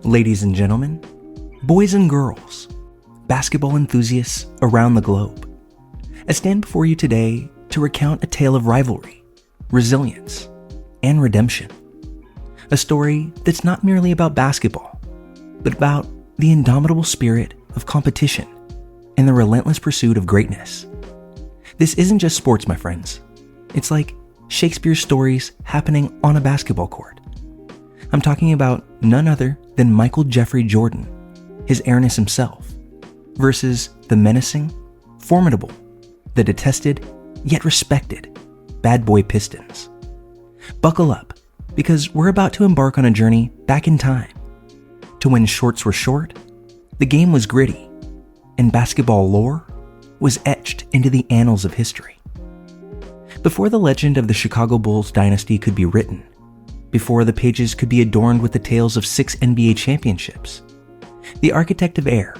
Ladies and gentlemen, boys and girls, basketball enthusiasts around the globe, I stand before you today to recount a tale of rivalry, resilience, and redemption. A story that's not merely about basketball, but about the indomitable spirit of competition and the relentless pursuit of greatness. This isn't just sports, my friends. It's like Shakespeare's stories happening on a basketball court. I'm talking about none other than Michael Jeffrey Jordan, his airness himself, versus the menacing, formidable, the detested, yet respected Bad Boy Pistons. Buckle up, because we're about to embark on a journey back in time to when shorts were short, the game was gritty, and basketball lore was etched into the annals of history. Before the legend of the Chicago Bulls dynasty could be written, before the pages could be adorned with the tales of 6 NBA championships, the architect of air,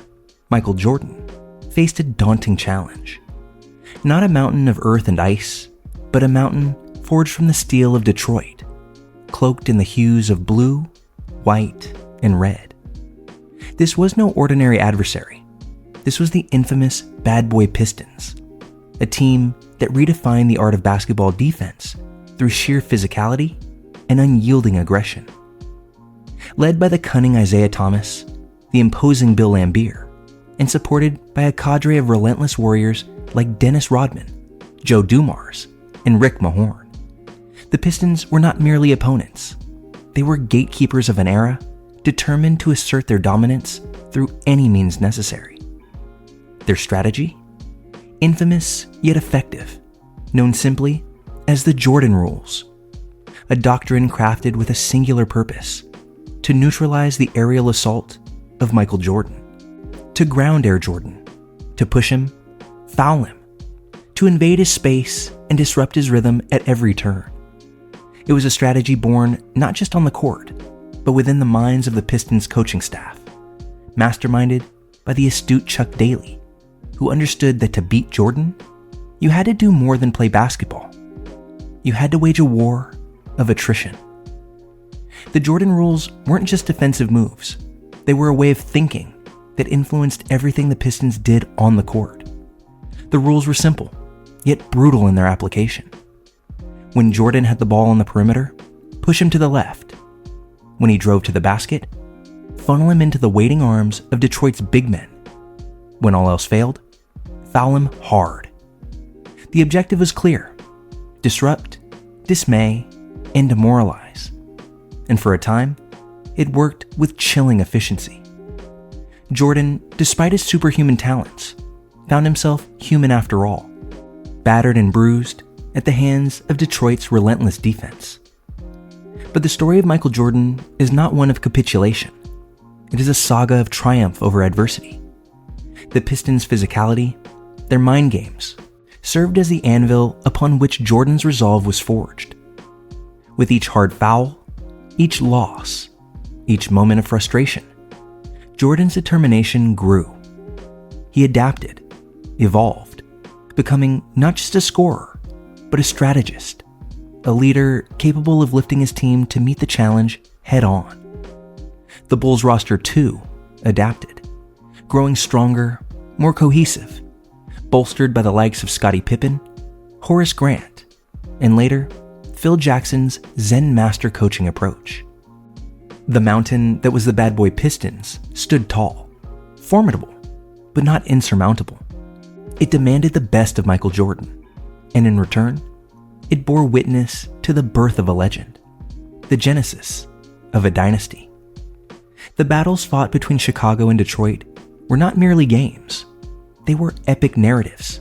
Michael Jordan, faced a daunting challenge. Not a mountain of earth and ice, but a mountain forged from the steel of Detroit, cloaked in the hues of blue, white, and red. This was no ordinary adversary. This was the infamous Bad Boy Pistons, a team that redefined the art of basketball defense through sheer physicality and unyielding aggression. Led by the cunning Isaiah Thomas, the imposing Bill Laimbeer, and supported by a cadre of relentless warriors like Dennis Rodman, Joe Dumars, and Rick Mahorn, the Pistons were not merely opponents. They were gatekeepers of an era determined to assert their dominance through any means necessary. Their strategy? Infamous yet effective, known simply as the Jordan Rules, a doctrine crafted with a singular purpose: to neutralize the aerial assault of Michael Jordan, to ground Air Jordan, to push him, foul him, to invade his space and disrupt his rhythm at every turn. It was a strategy born not just on the court, but within the minds of the Pistons coaching staff, masterminded by the astute Chuck Daly, who understood that to beat Jordan, you had to do more than play basketball. You had to wage a war of attrition. The Jordan Rules weren't just defensive moves. They were a way of thinking that influenced everything the Pistons did on the court. The rules were simple, yet brutal in their application. When Jordan had the ball on the perimeter, push him to the left. When he drove to the basket, funnel him into the waiting arms of Detroit's big men. When all else failed, foul him hard. The objective was clear: disrupt, dismay, and demoralize. And for a time, it worked with chilling efficiency. Jordan, despite his superhuman talents, found himself human after all, battered and bruised at the hands of Detroit's relentless defense. But the story of Michael Jordan is not one of capitulation. It is a saga of triumph over adversity. The Pistons' physicality, their mind games, served as the anvil upon which Jordan's resolve was forged. With each hard foul, each loss, each moment of frustration, Jordan's determination grew. He adapted, evolved, becoming not just a scorer, but a strategist, a leader capable of lifting his team to meet the challenge head on. The Bulls roster too adapted, growing stronger, more cohesive, bolstered by the likes of Scottie Pippen, Horace Grant, and later, Phil Jackson's Zen master coaching approach. The mountain that was the Bad Boy Pistons stood tall, formidable, but not insurmountable. It demanded the best of Michael Jordan, and in return, it bore witness to the birth of a legend, the genesis of a dynasty. The battles fought between Chicago and Detroit were not merely games. They were epic narratives,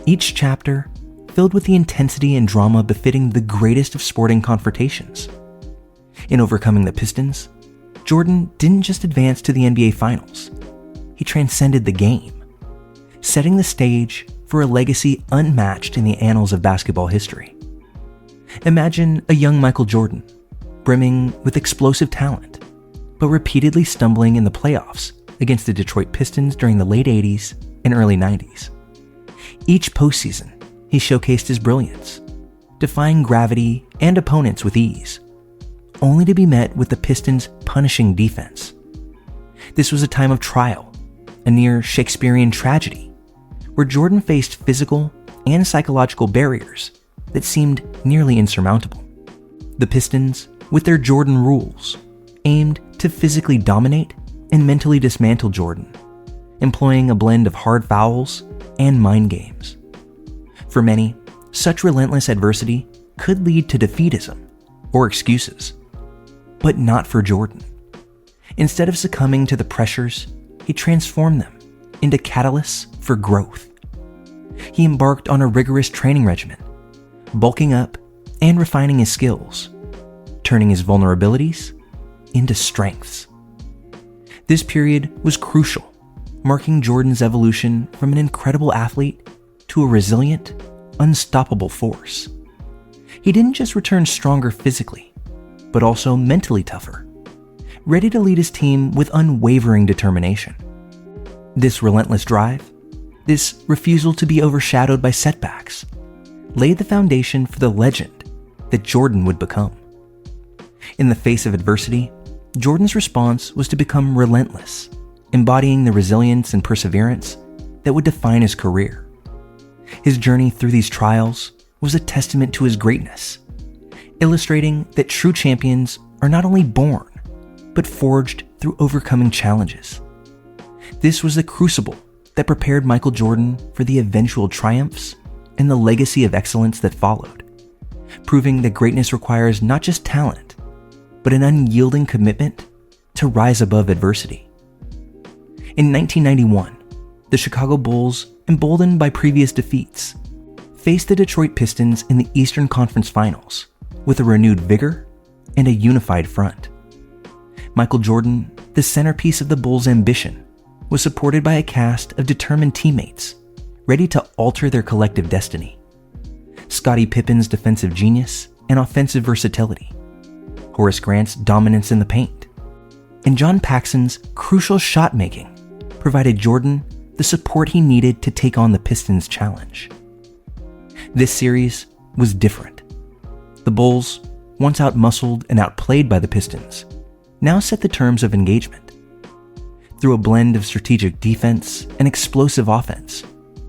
each chapter filled with the intensity and drama befitting the greatest of sporting confrontations. In overcoming the Pistons, Jordan didn't just advance to the NBA Finals. He transcended the game, setting the stage for a legacy unmatched in the annals of basketball history. Imagine a young Michael Jordan, brimming with explosive talent, but repeatedly stumbling in the playoffs against the Detroit Pistons during the late 80s and early 90s. Each postseason, he showcased his brilliance, defying gravity and opponents with ease, only to be met with the Pistons' punishing defense This was a time of trial, a near Shakespearean tragedy, where Jordan faced physical and psychological barriers that seemed nearly insurmountable. The Pistons, with their Jordan rules, aimed to physically dominate and mentally dismantle Jordan, employing a blend of hard fouls and mind games. For many, such relentless adversity could lead to defeatism or excuses, but not for Jordan. Instead of succumbing to the pressures, he transformed them into catalysts for growth. He embarked on a rigorous training regimen, bulking up and refining his skills, turning his vulnerabilities into strengths. This period was crucial, marking Jordan's evolution from an incredible athlete to a resilient, unstoppable force. He didn't just return stronger physically, but also mentally tougher, ready to lead his team with unwavering determination. This relentless drive, this refusal to be overshadowed by setbacks, laid the foundation for the legend that Jordan would become. In the face of adversity, Jordan's response was to become relentless, embodying the resilience and perseverance that would define his career. His journey through these trials was a testament to his greatness, illustrating that true champions are not only born, but forged through overcoming challenges. This was the crucible that prepared Michael Jordan for the eventual triumphs and the legacy of excellence that followed, proving that greatness requires not just talent, but an unyielding commitment to rise above adversity. In 1991, the Chicago Bulls, emboldened by previous defeats, faced the Detroit Pistons in the Eastern Conference Finals with a renewed vigor and a unified front. Michael Jordan, the centerpiece of the Bulls' ambition, was supported by a cast of determined teammates ready to alter their collective destiny. Scottie Pippen's defensive genius and offensive versatility, Horace Grant's dominance in the paint, and John Paxson's crucial shot making provided Jordan the support he needed to take on the Pistons' challenge. This series was different. The Bulls, once outmuscled and outplayed by the Pistons, now set the terms of engagement. Through a blend of strategic defense and explosive offense,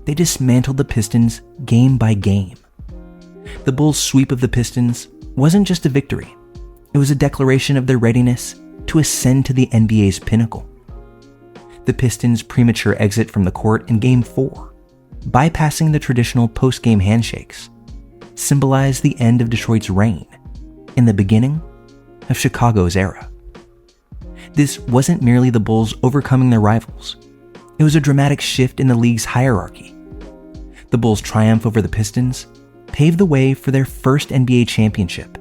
they dismantled the Pistons game by game. The Bulls' sweep of the Pistons wasn't just a victory, it was a declaration of their readiness to ascend to the NBA's pinnacle. The Pistons' premature exit from the court in Game 4, bypassing the traditional post-game handshakes, symbolized the end of Detroit's reign and the beginning of Chicago's era. This wasn't merely the Bulls overcoming their rivals. It was a dramatic shift in the league's hierarchy. The Bulls' triumph over the Pistons paved the way for their first NBA championship,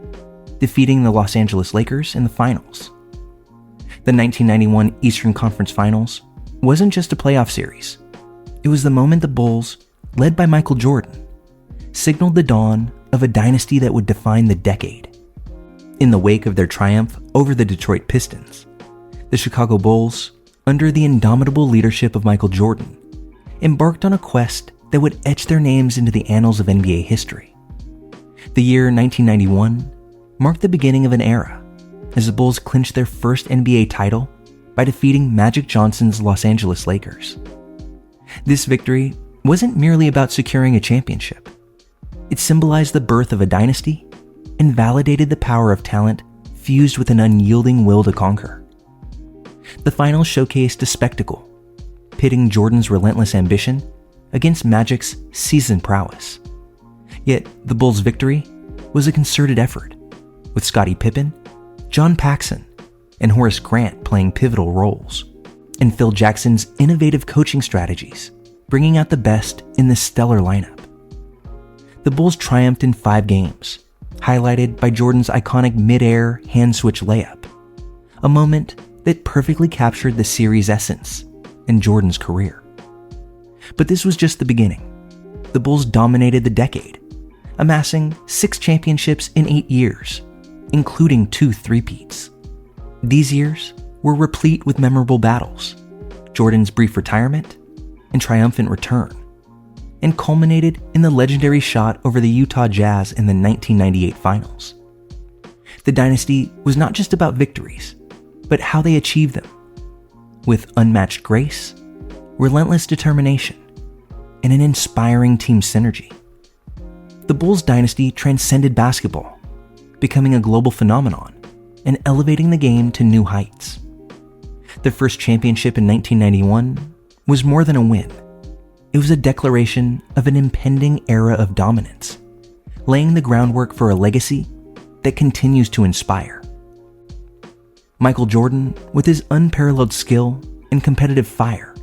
defeating the Los Angeles Lakers in the finals. The 1991 Eastern Conference Finals wasn't just a playoff series. It was the moment the Bulls, led by Michael Jordan, signaled the dawn of a dynasty that would define the decade. In the wake of their triumph over the Detroit Pistons, the Chicago Bulls, under the indomitable leadership of Michael Jordan, embarked on a quest that would etch their names into the annals of NBA history. The year 1991 marked the beginning of an era as the Bulls clinched their first NBA title by defeating Magic Johnson's Los Angeles Lakers. This victory wasn't merely about securing a championship. It symbolized the birth of a dynasty and validated the power of talent fused with an unyielding will to conquer. The finals showcased a spectacle, pitting Jordan's relentless ambition against Magic's seasoned prowess. Yet, the Bulls' victory was a concerted effort, with Scottie Pippen, John Paxson, and Horace Grant playing pivotal roles, and Phil Jackson's innovative coaching strategies bringing out the best in this stellar lineup. The Bulls triumphed in 5 games, highlighted by Jordan's iconic mid-air hand-switch layup, a moment that perfectly captured the series' essence and Jordan's career. But this was just the beginning. The Bulls dominated the decade, amassing 6 championships in 8 years, including 2 three-peats. These years were replete with memorable battles, Jordan's brief retirement and triumphant return, and culminated in the legendary shot over the Utah Jazz in the 1998 finals. The dynasty was not just about victories, but how they achieved them. with unmatched grace, relentless determination, and an inspiring team synergy. The Bulls dynasty transcended basketball, becoming a global phenomenon and elevating the game to new heights. Their first championship in 1991 was more than a win. It was a declaration of an impending era of dominance, laying the groundwork for a legacy that continues to inspire. Michael Jordan, with his unparalleled skill and competitive fire,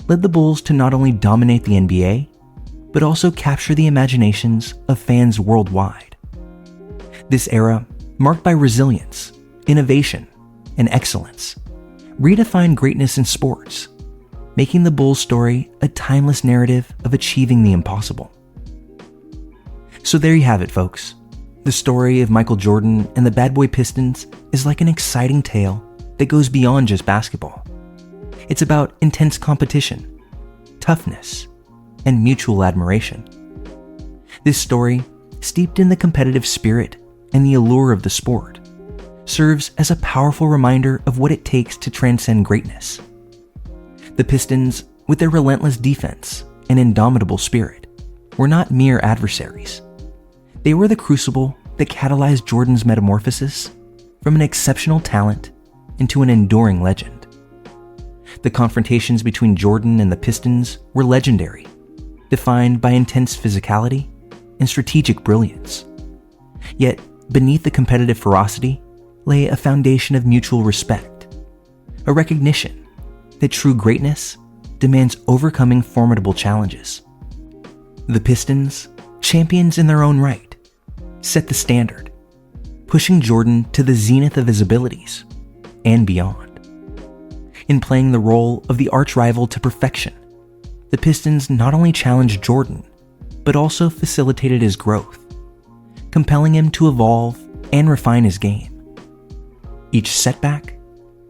led the Bulls to not only dominate the NBA, but also capture the imaginations of fans worldwide. This era, marked by resilience, innovation, and excellence, redefined greatness in sports, making the Bulls' story a timeless narrative of achieving the impossible. So there you have it, folks. The story of Michael Jordan and the Bad Boy Pistons is like an exciting tale that goes beyond just basketball. It's about intense competition, toughness, and mutual admiration. This story, steeped in the competitive spirit and the allure of the sport, serves as a powerful reminder of what it takes to transcend greatness. The Pistons, with their relentless defense and indomitable spirit, were not mere adversaries. They were the crucible that catalyzed Jordan's metamorphosis from an exceptional talent into an enduring legend. The confrontations between Jordan and the Pistons were legendary, defined by intense physicality and strategic brilliance. Yet, beneath the competitive ferocity lay a foundation of mutual respect, a recognition that true greatness demands overcoming formidable challenges. The Pistons, champions in their own right, set the standard, pushing Jordan to the zenith of his abilities and beyond. In playing the role of the arch-rival to perfection, the Pistons not only challenged Jordan, but also facilitated his growth, compelling him to evolve and refine his game. Each setback,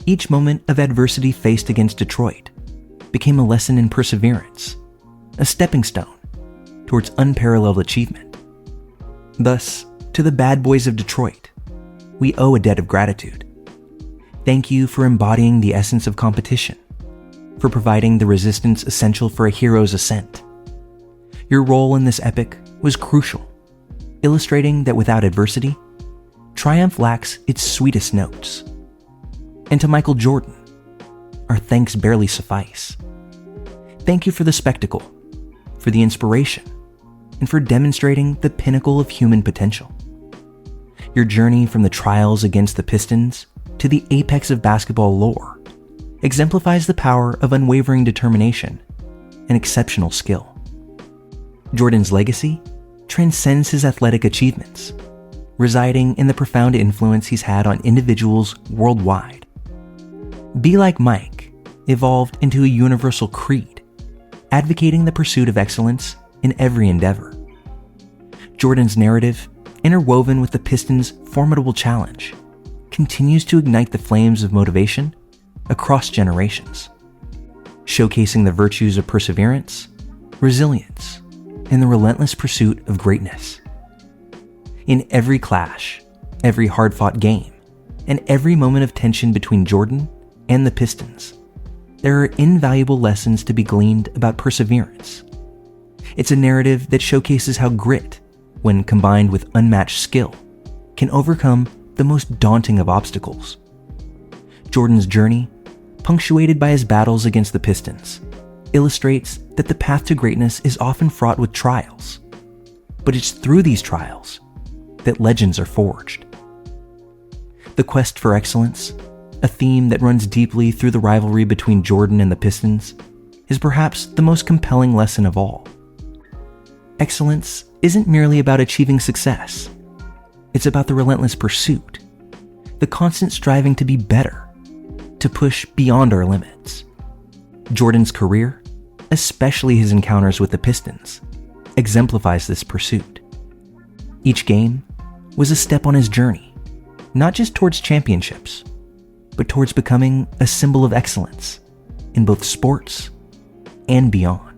each moment of adversity faced against Detroit, became a lesson in perseverance, a stepping stone towards unparalleled achievement. Thus, to the bad boys of Detroit, we owe a debt of gratitude. Thank you for embodying the essence of competition, for providing the resistance essential for a hero's ascent. Your role in this epic was crucial, illustrating that without adversity, triumph lacks its sweetest notes. And to Michael Jordan, our thanks barely suffice. Thank you for the spectacle, for the inspiration, and for demonstrating the pinnacle of human potential. Your journey from the trials against the Pistons to the apex of basketball lore exemplifies the power of unwavering determination and exceptional skill. Jordan's legacy transcends his athletic achievements, residing in the profound influence he's had on individuals worldwide. Be Like Mike evolved into a universal creed, advocating the pursuit of excellence in every endeavor. Jordan's narrative, interwoven with the Pistons' formidable challenge, continues to ignite the flames of motivation across generations, showcasing the virtues of perseverance, resilience, and the relentless pursuit of greatness. In every clash, every hard-fought game, and every moment of tension between Jordan and the Pistons, there are invaluable lessons to be gleaned about perseverance. It's a narrative that showcases how grit, when combined with unmatched skill, can overcome the most daunting of obstacles. Jordan's journey, punctuated by his battles against the Pistons, illustrates that the path to greatness is often fraught with trials, but it's through these trials that legends are forged. The quest for excellence, a theme that runs deeply through the rivalry between Jordan and the Pistons, is perhaps the most compelling lesson of all. Excellence isn't merely about achieving success. It's about the relentless pursuit, the constant striving to be better, to push beyond our limits. Jordan's career, especially his encounters with the Pistons, exemplifies this pursuit. Each game was a step on his journey, not just towards championships, but towards becoming a symbol of excellence in both sports and beyond.